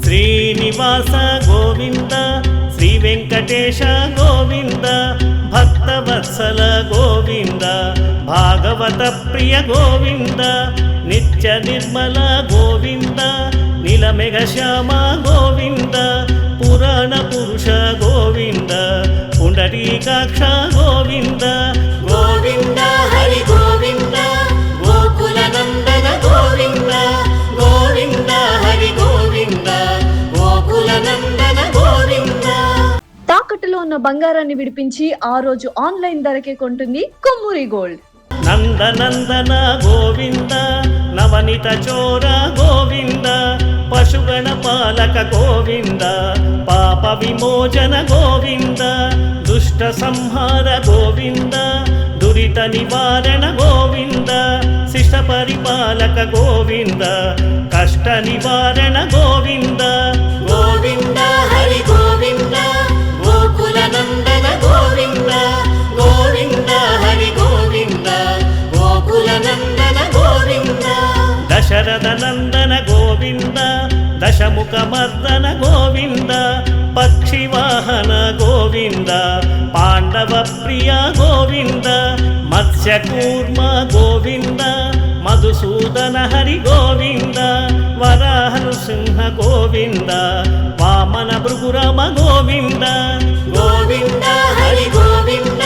శ్రీనివాస గోవింద శ్రీ వెంకటేశ గోవింద భక్తవత్సల గోవింద భాగవత ప్రియ గోవింద నిత్య నిర్మల గోవింద నీలమేఘ శ్యామ గోవింద పురాణ పురుష గోవింద పుండరీకాక్ష గోవింద గోవింద హరి గోవింద గోకుల నందన గోవింద గోవింద హరి గోవింద గోకుల నందన గోవింద. తాకట్టులో ఉన్న బంగారాన్ని విడిపించి ఆ రోజు ఆన్లైన్ ధరకే కొంటుంది కొమ్మూరి గోల్డ్. నందనందన గోవింద నవనిత చోర గోవింద పశుగణ పాలక గోవింద పాప విమోచన గోవింద దుష్ట సంహార గోవింద దురిత నివారణ గోవింద శిష్ట పరిపాలక గోవింద కష్ట నివారణ గోవింద. గోవింద హరి గోవింద గోకుల నందన గోవింద గోవింద హరి గోవింద గోకుల నందన గోవింద. దశరథ నందన గోవింద దశముఖ మర్దన గోవింద పక్షివాహన గోవింద పాండవ ప్రియ గోవింద మత్స్యకూర్మ గోవింద మధుసూదన హరి గోవింద వరాహ నృసింహ గోవింద వామన భృగురామ గోవింద. గోవింద హరి గోవింద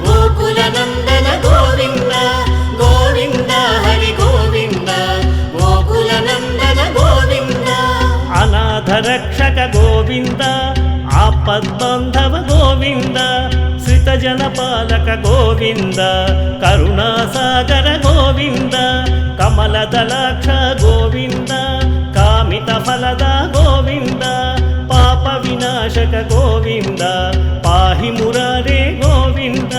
గోకుల నందన గోవింద గోవింద హరి గోవింద గోకుల నందన గోవింద. అనాథ రక్షక గోవింద ఆపద్బాంధవ గోవింద శ్రిత జనపాలక గోవింద కరుణాసాగర గోవింద కమలదలాక్ష గోవింద కామిత ఫలద గోవింద పాప వినాశక గోవింద పాహి మురారే గోవింద.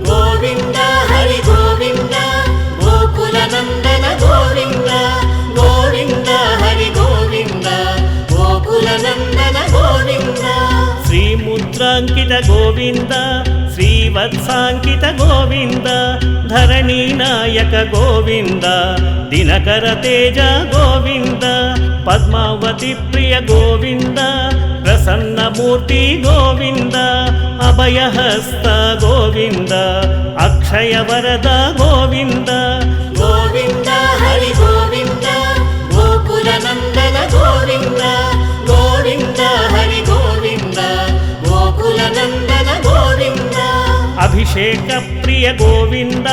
గోవింద హరి గోవింద గోకుల నందన గోవింద గోవింద హరి గోవింద గోకుల నందన గోవింద. శ్రీముద్రాంకిత గోవింద శ్రీవత్సాంకిత గోవింద ధరణీ నాయక గోవింద దినకర తేజ గోవింద పద్మావతి ప్రియ గోవింద ప్రసన్నమూర్తి గోవింద అభయహస్త గోవింద అక్షయ వరద గోవింద. గోవింద హరి గోవింద గోకుల నందన గోవింద గోవింద హరి గోవింద గోకుల నందన గోవింద. అభిషేక ప్రియ గోవింద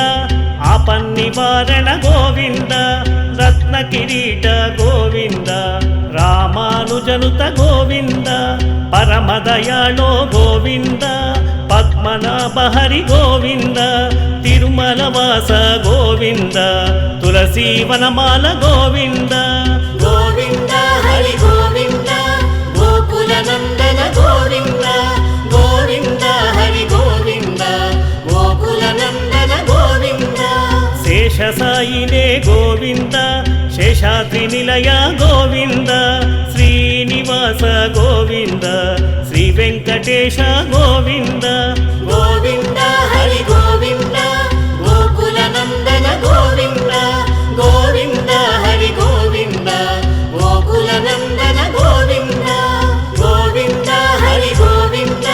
ఆపన్నివారణ గోవింద రత్న కిరీట గోవింద రామానుజనుత గోవింద పరమదయాళో గోవింద పద్మనాభ హరి గోవింద తిరుమల వాస గోవింద తులసీవనమాల గోవింద. గోవింద హరి గోవింద గోకుల నందన గోవింద గోవింద హరి గోవింద గోకుల నందన గోవింద. శేషసాయినే గోవింద శేషాద్రి నిలయ గోవింద శ్రీనివాస గోవింద శ్రీ వెంకటేశ గోవింద. గోవింద హరి గోవింద గోకుల నందన గోవింద గోవింద హరి గోవింద గోకుల నందన గోవింద. గోవింద హరి గోవింద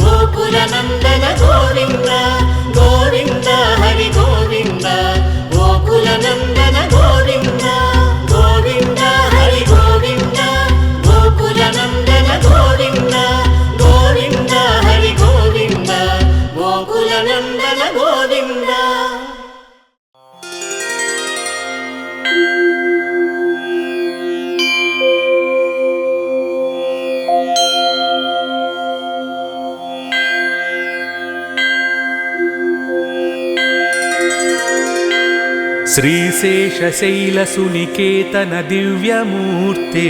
గోకుల నందన గోవింద గోవింద హరి గోవింద గోకుల నందన గోవింద. గోవింద హరి గోవింద గోకుల నందన గోవింద గోవింద హరి గోవింద గోకుల నందన గోవింద. శ్రీశేషశైలసునికేతన దివ్యమూర్తే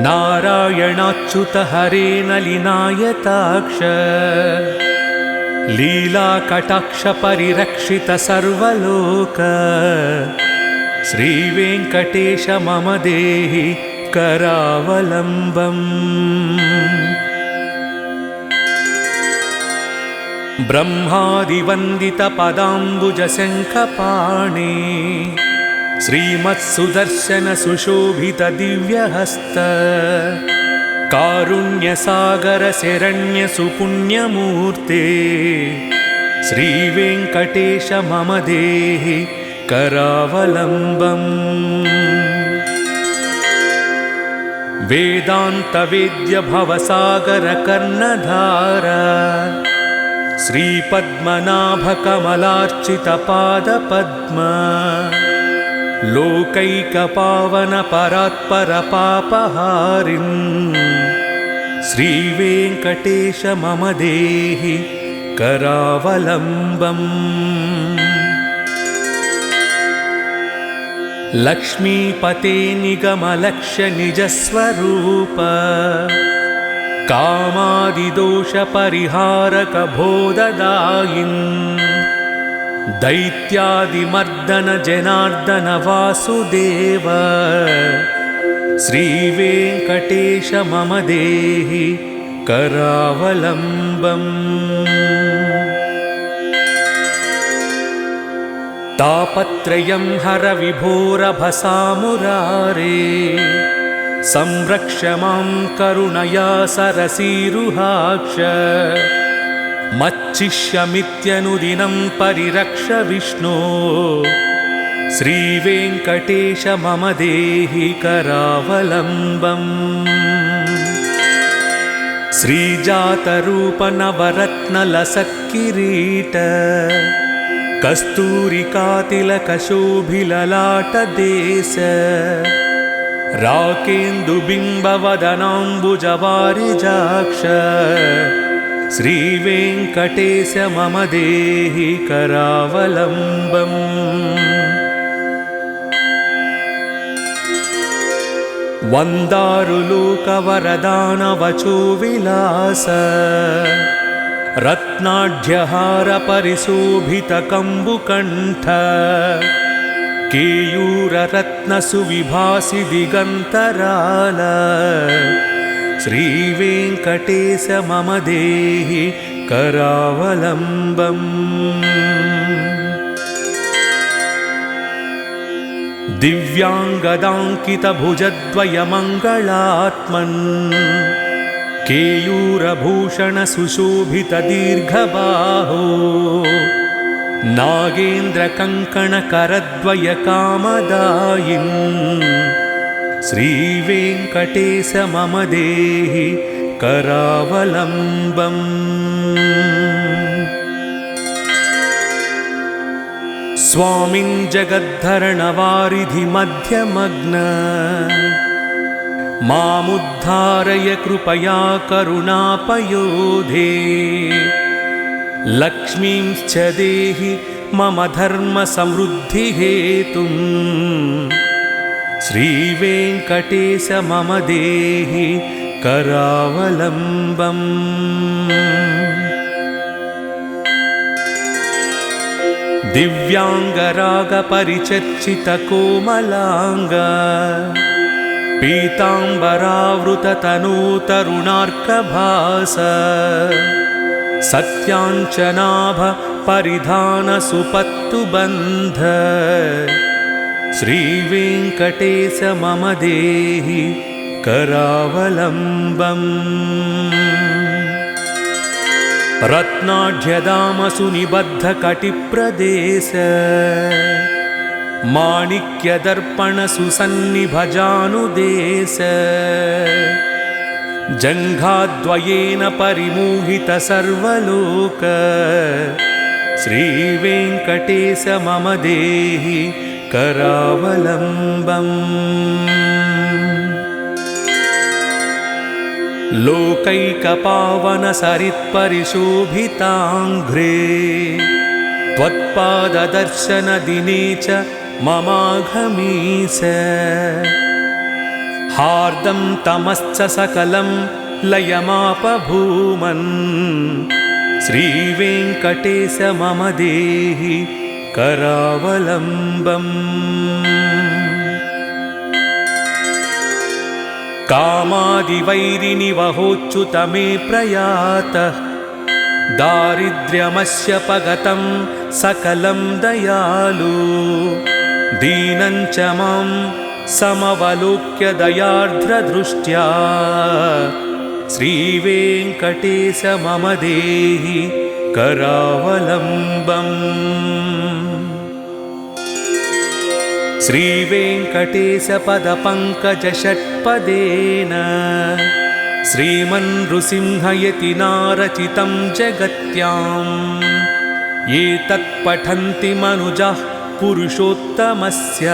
నారాయణాచ్యుత హరే నలినాయతాక్ష లీలాకటాక్ష పరిరక్షిత సర్వలోక శ్రీవేంకటేశ మమ దేహి करावलम्बम् ब्रह्मादिवन्दितपदाम्बुजशङ्खपाणे श्रीमत्सुदर्शन सुशोभित दिव्यहस्त कारुण्यसागर शरण्य सुपुण्यमूर्ते श्रीवेङ्कटेश मम देहि करावलम्बम् वेदान्तवेद्य भवसागर कर्णधार श्रीपद्मनाभकमलार्चित पादपद्म लोकैकपावन परात्पर पापहारिन् श्रीवेङ्कटेश मम देहि करावलम्बम् लक्ष्मीपते निगमलक्ष्य निजस्वरूप कामादिदोषपरिहारक बोधदायिन् दैत्यादिमर्दन जनार्दन वासुदेव श्रीवेङ्कटेश मम देहि करावलम्बम् तापत्रयं हर विभोरभसामुरारे संरक्ष मां करुणया सरसीरुहाक्ष मच्चिष्यमित्यनुदिनं परिरक्ष विष्णो श्रीवेङ्कटेश मम देहि करावलम्बम् श्रीजातरूपनवरत्नलसत्किरीट कस्तूरिकातिलकशोभिललाटदेश राकेन्दुबिम्बवदनाम्बुजवारिजाक्ष श्रीवेङ्कटेश मम देहि करावलम्बम् वन्दारुलोकवरदानवचो विलास रत्नाढ्यहार परिशोभित कम्बुकण्ठ केयूररत्नसुविभासि दिगन्तराल श्रीवेङ्कटेश मम देहि करावलम्बम् दिव्याङ्गदाङ्कितभुजद्वयमङ्गलात्मन् केयूरभूषण सुशोभित दीर्घबाहो नागेन्द्रकङ्कणकरद्वय कामदायिन् श्रीवेङ्कटेश मम देहि करावलम्बम् स्वामिन् जगद्धरणवारिधिमध्यमग्न मामुद्धारय कृपया करुणापयोधे लक्ष्मींश्च देहि मम धर्मसमृद्धिहेतुं श्रीवेङ्कटेश मम देहि करावलम्बम् दिव्याङ्गरागपरिचर्चितकोमलाङ्ग पीताम्बरावृततनूतरुणार्कभास सत्याञ्चनाभ परिधानसुपत्तुबन्ध श्रीवेङ्कटेश मम देहि करावलम्बम् रत्नाढ्यदामसुनिबद्धकटिप्रदेश माणिक्यदर्पणसुसन्निभजानुदेश जङ्घाद्वयेन परिमोहित सर्वलोक श्रीवेङ्कटेश मम देहि करावलम्बम् लोकैकपावन सरित्परिशोभिताङ्घ्रे त्वत्पाददर्शनदिने च ममाघमीश हार्दं तमश्च सकलं लयमापभूमन् श्रीवेङ्कटेश मम देहि करावलम्बम् कामादिवैरिनिवहोच्युत मे प्रयातः दारिद्र्यमस्य पगतं सकलं दयालु दीनं च मां समवलोक्य दयार्द्रदृष्ट्या श्रीवेङ्कटेश मम देहि करावलम्बम्। श्रीवेङ्कटेशपदपङ्कजषट्पदेन श्रीमन्नृसिंहयतिनारचितं जगत्याम् ये तत्पठन्ति मनुजाः पुरुषोत्तमस्य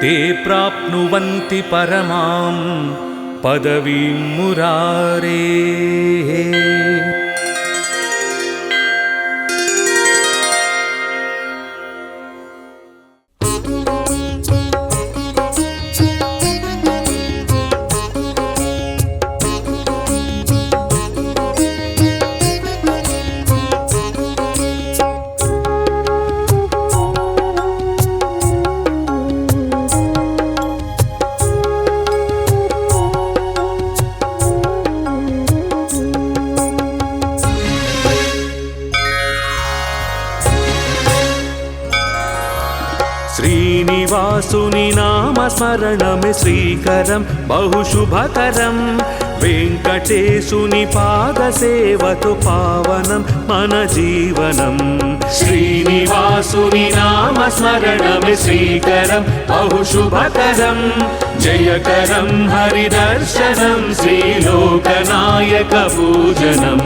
ते प्राप्नुवन्ति परमां पदवीं मुरारेः। श्रीनिवासुनि नाम स्मरणं श्रीकरं बहुशुभकरं वेङ्कटेशुनि पादसेवतु पावनं मन जीवनं। श्रीनिवासुनि नाम स्मरणं श्रीकरं बहुशुभकरं जयकरं हरिदर्शनं श्रीलोकनायक पूजनम्।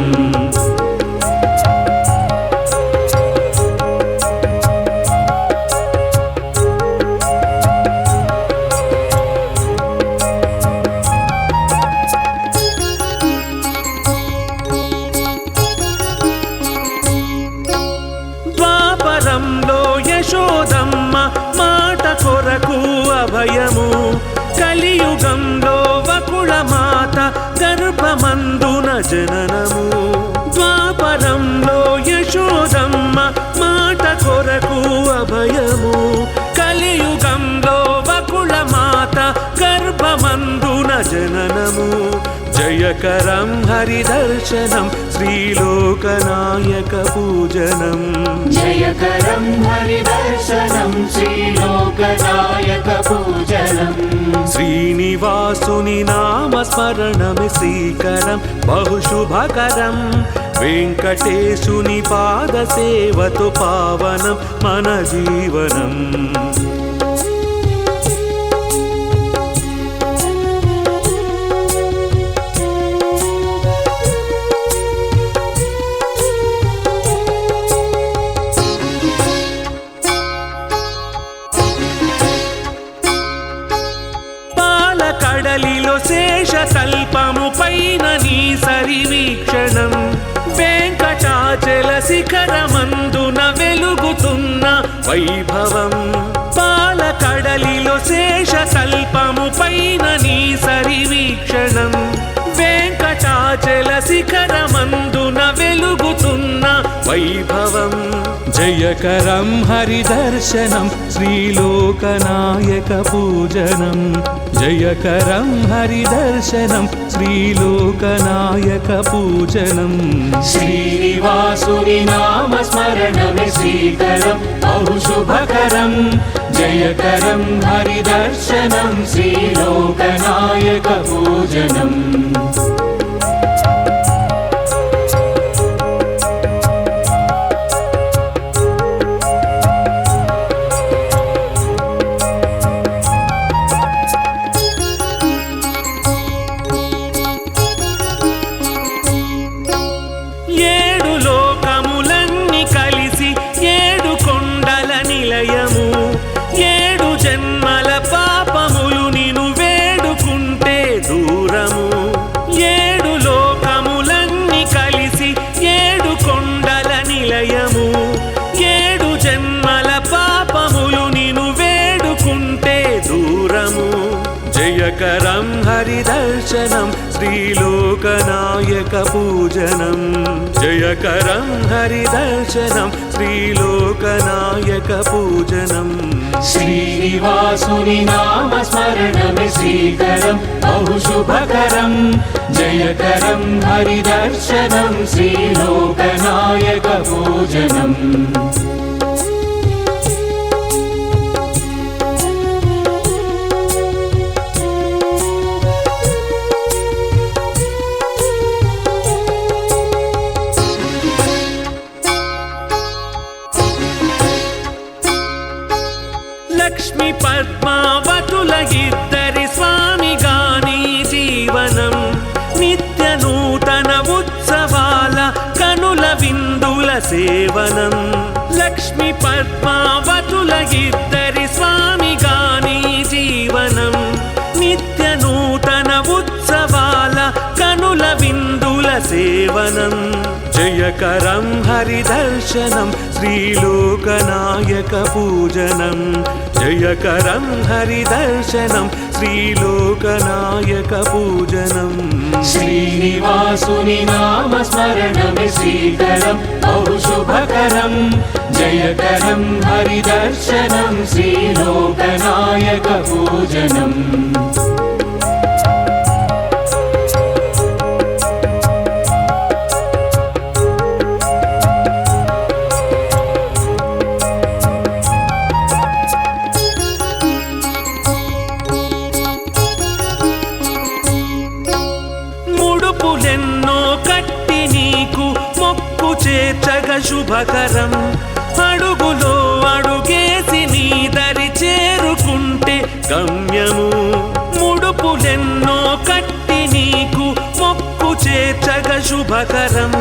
యశోదమ్మ మాట కొరకు అభయము కలియుగంలో వకుళ మాత గర్భమందున జననము। ద్వాపరంలో యశోదమ్మ మాట కొరకు అభయము కలియుగంలో వకుళ మాత గర్భమందున జననము। జయకరం హరిదర్శనం శ్రీలోకనాయక పూజనం। జయకరం హరిదర్శనం శ్రీలోకనాయక పూజనం। శ్రీనివాసుని నామ స్మరణం శ్రీకరం బహుశుభకరం వెంకటేశుని పాద సేవతు పావనం మన జీవనం। కడలిలో శేషకల్పము పైన నీ సరివీక్షణం వెంకటాచల శిఖరమందున వెలుగుతున్న వైభవం। పాలకడలిలో శేషకల్పము పైన నీ సరివీక్షణం వెంకటాచల శిఖరమందున వెలుగుతున్న వైభవం। జయకరం హరిదర్శనం శ్రీలోకనాయక పూజనం। జయకరం హరిదర్శనం శ్రీలోకనాయక పూజనం। శ్రీనివాసుని నామ స్మరణం శ్రీకరం బహుశుభకరం జయకరం హరిదర్శనం శ్రీలోకనాయక పూజనం। జయకరం హరిదర్శనం శ్రీలోకనాయక పూజనం। జయకరం హరిదర్శనం శ్రీలోకనాయక పూజనం। శ్రీనివాసుని నామ స్మరణం శ్రీకరం బహుశుభకరం జయకరం హరిదర్శనం శ్రీలోకనాయక పూజనం। లక్ష్మి పద్మావతుల ఇద్దరి స్వామిగాని జీవనం నిత్య నూతన ఉత్సవాల కనుల విందుల సేవనం లక్ష్మి పద్మావతుల ఇద్దరి స్వామిగాని జీవనం నిత్య నూతన ఉత్సవాల కనుల విందుల సేవనం జయకరం హరిదర్శనం శ్రీలోకనాయక పూజనం జయకరం హరిదర్శనం శ్రీలోకనాయక పూజనం శ్రీనివాసుని నామ స్మరణమే శ్రీకరం బహు శుభకరం జయకరం హరిదర్శనం శ్రీలోకనాయక పూజనం ముడుపులెన్నో కట్టి నీకు మొక్కు చేర్చగ శుభకరం అడుగులో అడుగేసి నీ దరి చేరుకుంటే గమ్యము ముడుపులెన్నో కట్టి నీకు మొక్కు చేర్చగ శుభకరం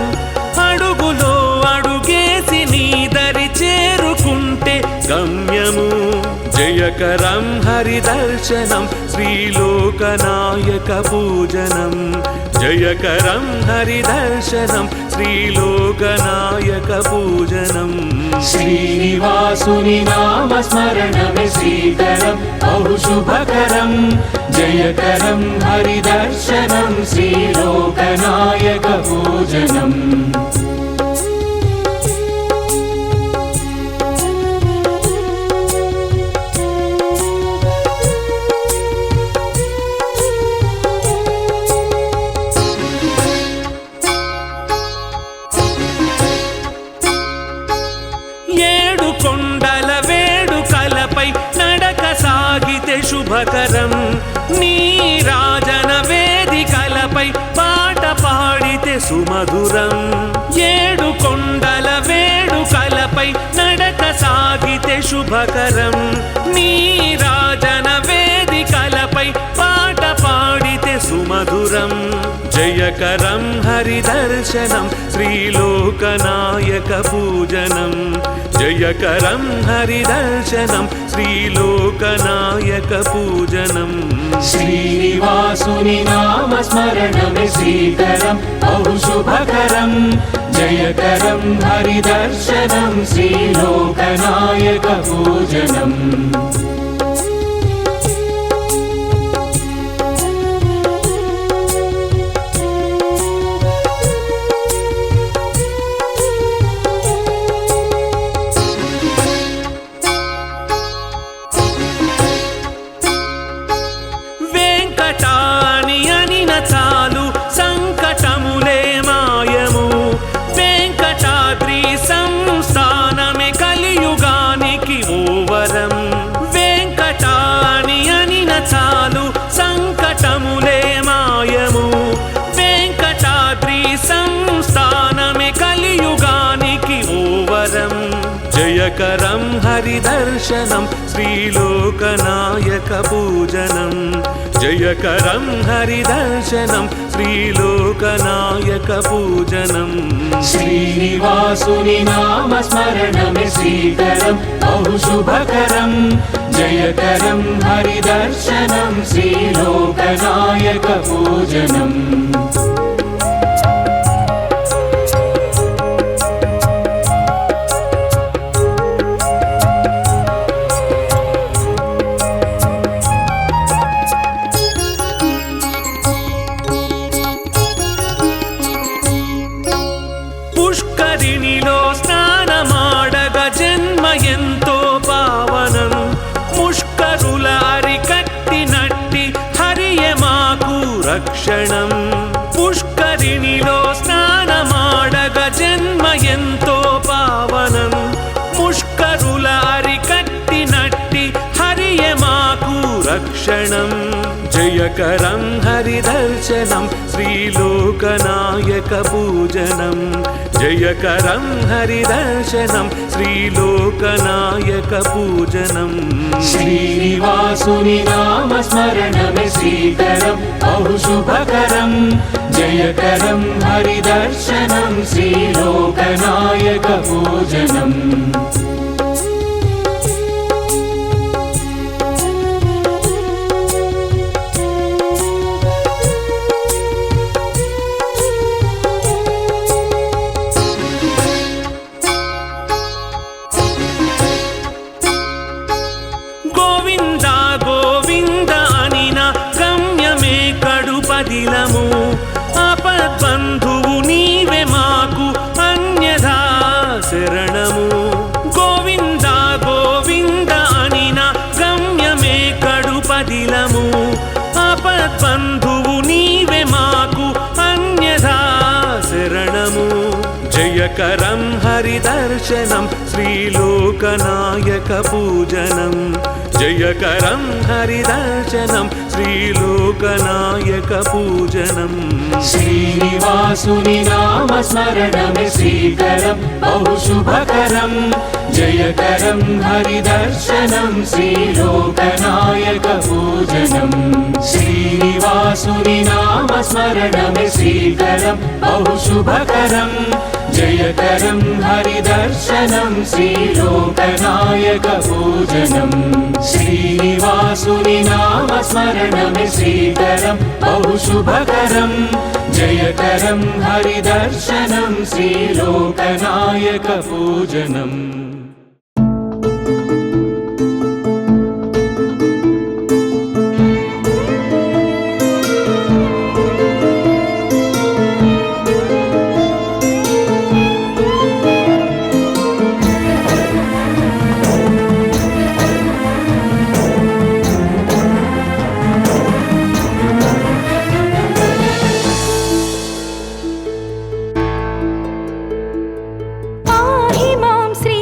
అడుగులో అడుగేసి నీ దరి చేరుకుంటే గమ్యము జయకరం హరిదర్శనం శ్రీలోకనాయక పూజనం జయకరం హరిదర్శనం శ్రీలోకనాయక పూజనం శ్రీనివాసుని నామ స్మరణమే శ్రీకరం బహు శుభకరం జయకరం హరిదర్శనం శ్రీలోకనాయక పూజనం కొండల వేడుకలపై నడక సాగితే శుభకరం నీ రాజన వేదికలపై పాట పాడితే సుమధురం ఏడు కొండల వేడుకలపై నడక సాగితే శుభకరం నీ రాజన వేదికలపై పాట పాడితే సుమధురం జయకరం హరిదర్శనం శ్రీలోకనాయక పూజనం జయకరం హరిదర్శనం శ్రీలోకనాయక పూజనం శ్రీనివాసుని నామ స్మరణమే శ్రీకరం బహు శుభకరం జయకరం హరిదర్శనం శ్రీలోకనాయక పూజనం చాలు సంకటములే మాయము వెంకటాద్రి సంస్థానమే కలియుగానికి ఓవరం వెంకటాని అనిన చాలు సంకటములే మాయము వెంకటాద్రి సంస్థానమే కలియుగానికి ఓవరం జయకరం హరిదర్శనం శ్రీలోకనాయక పూజనం జయకరం హరిదర్శనం శ్రీలోకనాయక పూజనం శ్రీనివాసుని నామ స్మరణమే శ్రీకరం బహు శుభకరం జయకరం హరిదర్శనం శ్రీలోకనాయక పూజనం పుష్కరిణిలో స్నానమాడగ జన్మ ఎంతో పావనం ముష్కరుల అరికట్టినట్టి హరియ మాకు రక్షణం పుష్కరిణిలో స్నానమాడగ జన్మ ఎంతో పావనం ముష్కరుల అరికట్టినట్టి హరియ మాకు రక్షణం జయకరం హరిదర్శనం శ్రీలోకనాయక పూజనం జయకరం హరిదర్శనం శ్రీలోకనాయక పూజనం శ్రీ श्रीनिवासुनि नामस्मरणमे श्रीकरं बहुशुभकरं जयकरं हरिदर्शनं श्रीलोकनायकपूजनम् పదిలము ఆపద్బంధువు నీవే మాకు అన్యథా శరణము గోవింద గోవింద అనిన గమ్యమే కడు పదిలము ఆపద్బంధువు నీవే మాకు అన్యథా శరణము జయకరం హరిదర్శనం శ్రీలోకనాయక పూజనం జయకరం హరిదర్శనం శ్రీలోకనాయక పూజనం श्रीनिवासुनि नामस्मरणमे श्रीकरं बहुशुभकरं जयकरं हरिदर्शनं श्रीलोकनायकपूजनम् श्रीनिवासुनि नामस्मरणमे श्रीकरं बहुशुभकरं जयकरं हरिदर्शनं श्रीलोकनायकपूजनम् श्रीनिवासुनि नामस्मरणमे श्रीकरं बहुशुभकरं जयकरं हरिदर्शनं श्रीलोकनायकपूजनम् पाहि मां श्री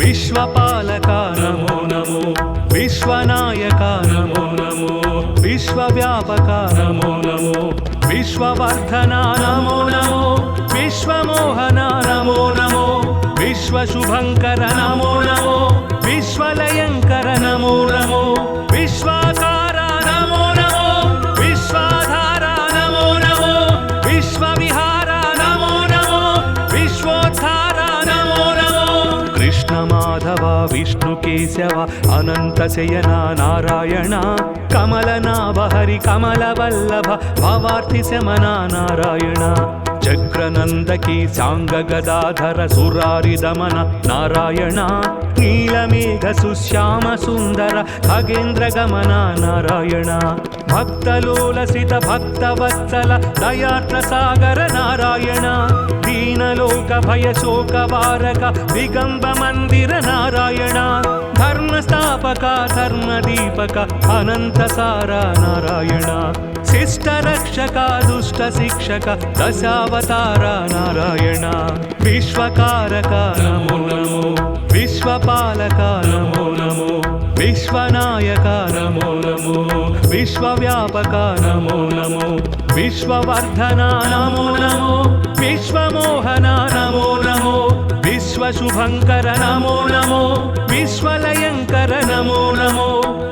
విశ్వపాలక నమో నమో, విశ్వనాయక నమో నమో, విశ్వవ్యాపక నమో నమో, విశ్వవర్ధన నమో నమో, విశ్వమోహన నమో నమో, విశ్వశుభంకర నమో నమో, విశ్వలయంకర నమో నమో, విశ్వాకార నమో నమో, విశ్వాధార నమో నమో, విశ్వవిహార నమో నమో, విశ్వోద్ధార నమో నమో. కృష్ణ మాధవ విష్ణు కేశవ అనంత శయన నారాయణ, కమలనాభ హరి కమల వల్లభ భవార్తి శమన నారాయణ, చక్రనందకి సాంగ గదాధర సురారి దమన నారాయణ, నీలమేఘ సుశ్యామ సుందర ఖగేంద్ర గమన నారాయణ, భక్తలోలసిత భక్తవత్సల దయార్ద్ర సాగర నారాయణ, దీనలోక భయ శోక వారక దిగంబ మందిర నారాయణ, ధర్మస్థాపక ధర్మదీపక అనంత సార నారాయణ, శిష్ట రక్షక దుష్ట శిక్షక దశావతార నారాయణ, విశ్వకారక నమో నమో, విశ్వపాలక నమో నమో, విశ్వనాయక నమో నమో, విశ్వవ్యాపక నమో నమో, విశ్వవర్ధన నమో నమో, విశ్వమోహన నమో నమో, విశ్వశుభంకర నమో నమో, విశ్వలయంకర నమో నమో,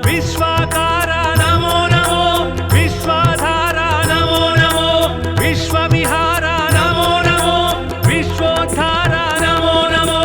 విశ్వాకార నమో నమో, విశ్వాధార నమో నమో, విశ్వవిహార నమో నమో, విశ్వోద్ధార నమో నమో.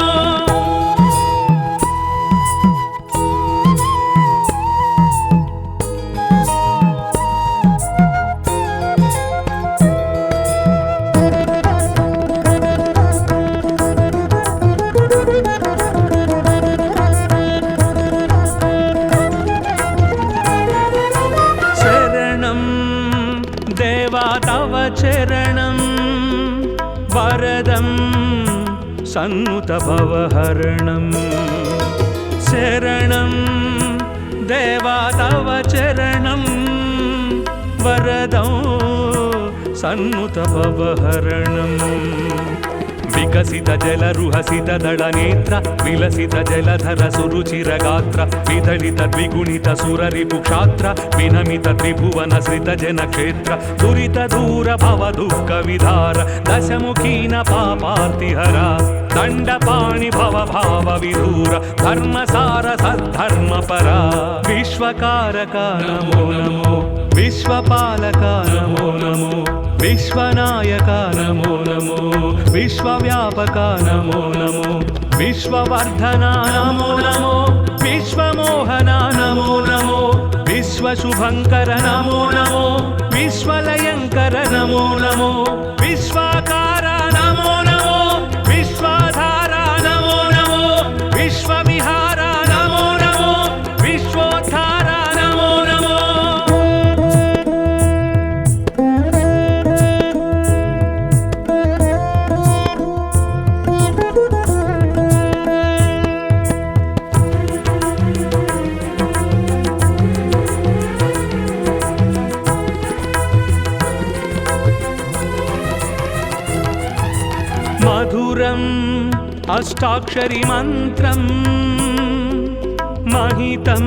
తవ చరణం వరదం సన్నుత భవహరణం, శరణం దేవా తవ చరణం వరదం సన్నుత భవహరణం, వికసిత జల రుహసిత దళ నేత్ర విలసిత జలధర సురుచిర గాత్ర, విదళిత ద్విగుణిత సురరిపు క్షాత్ర, వినమిత త్రిభువన శ్రిత జన క్షేత్ర, దురిత దూర భవ దుఃఖ విధార, దశముఖీన పాపార్తిహర, దండపాణి భవ భావ విదూర, ధర్మసార సద్ధర్మ పర, విశ్వకారక నమో నమో, విశ్వపాలక నమో నమో, విశ్వనాయక నమో నమో, విశ్వవ్యాపక నమో నమో, విశ్వవర్ధన నమో నమో, విశ్వమోహన నమో నమో, విశ్వశుభంకర నమో నమో, విశ్వలయంకర నమో నమో, విశ్వాకార నమో నమో, విశ్వాధార నమో నమో, విశ్వవిహార నమో నమో, విశ్వోద్ధార నమో నమో. మధురం అష్టాక్షరి మంత్రం మహితం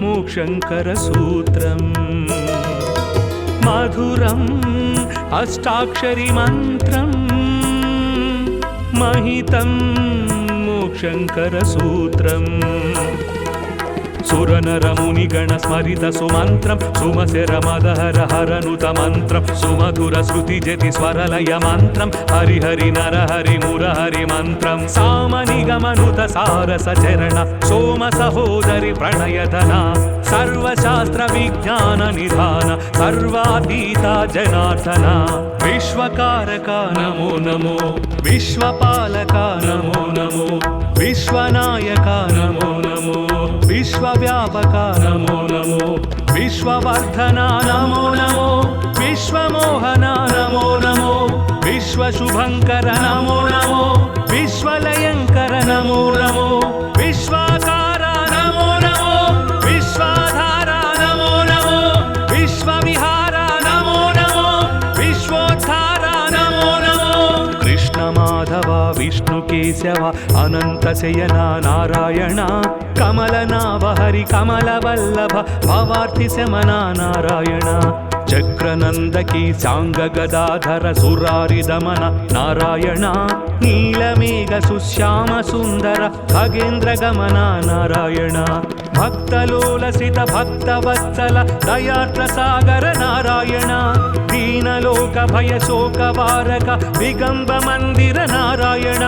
మోక్షంకర సూత్రం, మధురం అష్టాక్షరి మంత్రం మహితం మోక్షంకర సూత్రం, సురనరముని గణ స్మరిత సుమంత్రం, సుమశర మదహర హరనుత మంత్రం, సుమధుర శృతి జతి స్వరలయ మంత్రం, హరిహరి నరహరి మురహరి మంత్రం, సామనిగమనుత సారస చరణ, సోమ సహోదరి ప్రణయధన, సర్వశాస్త్ర విజ్ఞాన నిధాన, సర్వాతీత జనార్దన, విశ్వకారక నమో నమో, విశ్వపాలక నమో నమో, విశ్వనాయక నమో నమో, విశ్వవ్యాపక నమో నమో, విశ్వవర్ధన నమో నమో, విశ్వమోహన నమో నమో, విశ్వశుభంకర నమో నమో, విశ్వలయంకర నమో నమో, విశ్వాకార నమో నమో, విశ్వాధార నమో నమో, విశ్వవిహార నమో నమో, విశ్వోద్ధార నమో నమో. కృష్ణ మాధవ విష్ణు కేశవ అనంత శయన నారాయణ కమలనాభ హరి కమల వల్లభ భవార్తి శమన నారాయణ చక్రనందకి సాంగ గదాధర సురారి దమన నారాయణ నీలమేఘ సుశ్యామ సుందర ఖగేంద్ర గమన నారాయణ భక్తలోలసిత భక్తవత్సల దయార్ద్ర సాగర నారాయణ దీనలోక భయ శోక వారక విగంబ మందిర నారాయణ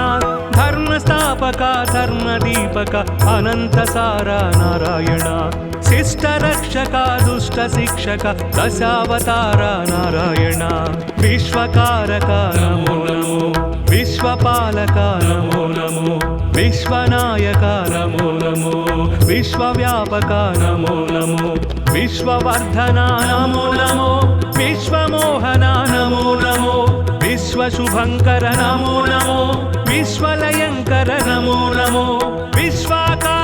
ధర్మ స్థాపక ధర్మ దీపక అనంత సార నారాయణ శిష్ట రక్షక దుష్ట శిక్షక దశావతార నారాయణ విశ్వకారక నమో నమో విశ్వపాలక నమో నమో విశ్వనాయక నమో నమో విశ్వవ్యాపక నమో నమో విశ్వవర్ధన నమో నమో విశ్వమోహన నమో నమో విశ్వశుభంకర నమో నమో విశ్వలయంకర నమో నమో విశ్వాకార